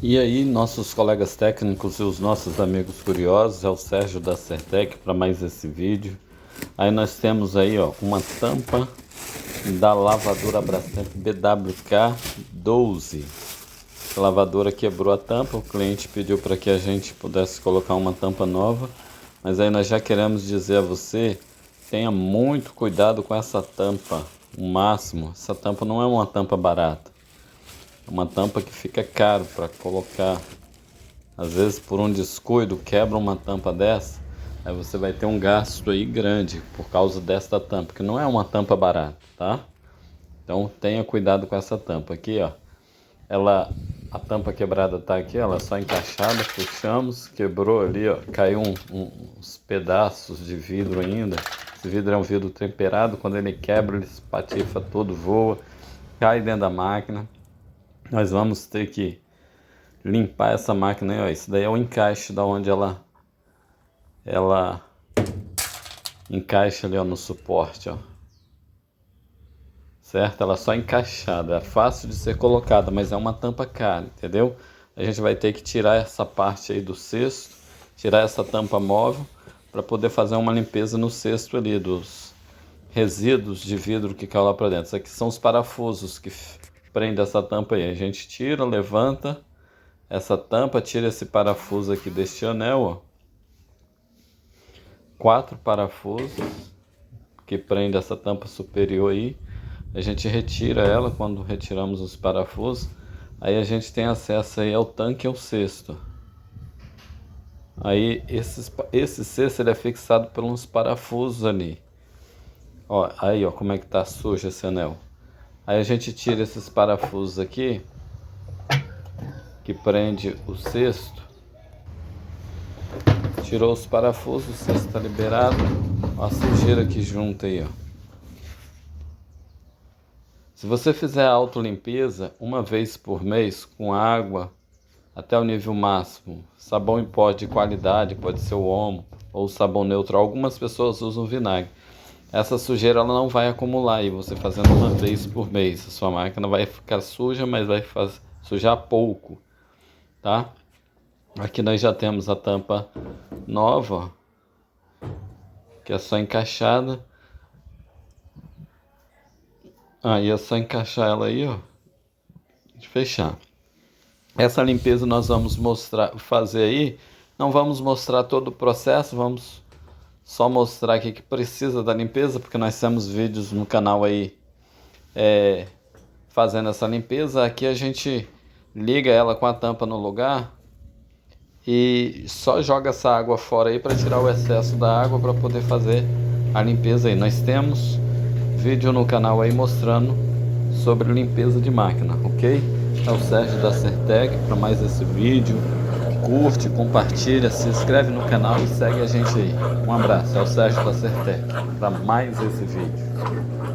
E aí, nossos colegas técnicos e os nossos amigos curiosos, é o Sérgio da Certec para mais esse vídeo. Aí nós temos aí, ó, uma tampa da lavadora Brastemp BWK 12. A lavadora quebrou a tampa, o cliente pediu para que a gente pudesse colocar uma tampa nova, mas aí nós já queremos dizer a você, tenha muito cuidado com essa tampa, o máximo. Essa tampa não é uma tampa barata. É uma tampa que fica caro para colocar. Às vezes por um descuido quebra uma tampa dessa, aí você vai ter um gasto aí grande por causa desta tampa, que não é uma tampa barata, tá? Então tenha cuidado com essa tampa aqui, ó. A tampa quebrada tá aqui, ela é só encaixada, puxamos, quebrou ali, ó, caiu uns pedaços de vidro ainda. Esse vidro é um vidro temperado, quando ele quebra ele espatifa todo, voa, cai dentro da máquina. Nós vamos ter que limpar essa máquina aí, ó. Isso daí é o encaixe da onde ela encaixa ali, ó, no suporte, ó. Certo? Ela é só encaixada, é fácil de ser colocada, mas é uma tampa cara, entendeu? A gente vai ter que tirar essa parte aí do cesto, tirar essa tampa móvel para poder fazer uma limpeza no cesto ali dos resíduos de vidro que caiu lá para dentro. Isso aqui são os parafusos que prendem essa tampa aí. A gente tira, levanta essa tampa, tira esse parafuso aqui deste anel, ó. 4 parafusos que prende essa tampa superior aí. A gente retira ela quando retiramos os parafusos. Aí a gente tem acesso aí ao tanque e ao cesto. Aí esse cesto ele é fixado por uns parafusos ali. Ó, aí ó, como é que tá sujo esse anel. Aí a gente tira esses parafusos aqui que prende o cesto. Tirou os parafusos, o cesto está liberado. Ó, a sujeira aqui junto aí, ó. Se você fizer a autolimpeza uma vez por mês com água até o nível máximo, sabão em pó de qualidade, pode ser o Omo ou sabão neutro, algumas pessoas usam vinagre. Essa sujeira ela não vai acumular e você fazendo uma vez por mês, a sua máquina vai ficar suja, mas vai sujar pouco, tá? Aqui nós já temos a tampa nova, que é só encaixada. Aí é só encaixar ela aí, ó, e fechar. Essa limpeza nós vamos fazer aí. Não vamos mostrar todo o processo, vamos só mostrar aqui que precisa da limpeza, porque nós temos vídeos no canal aí fazendo essa limpeza. Aqui a gente liga ela com a tampa no lugar e só joga essa água fora aí para tirar o excesso da água para poder fazer a limpeza aí. Nós temos vídeo no canal aí mostrando sobre limpeza de máquina, ok? É o Sérgio da Certec para mais esse vídeo. Curte, compartilha, se inscreve no canal e segue a gente aí. Um abraço, é o Sérgio da Certec para mais esse vídeo.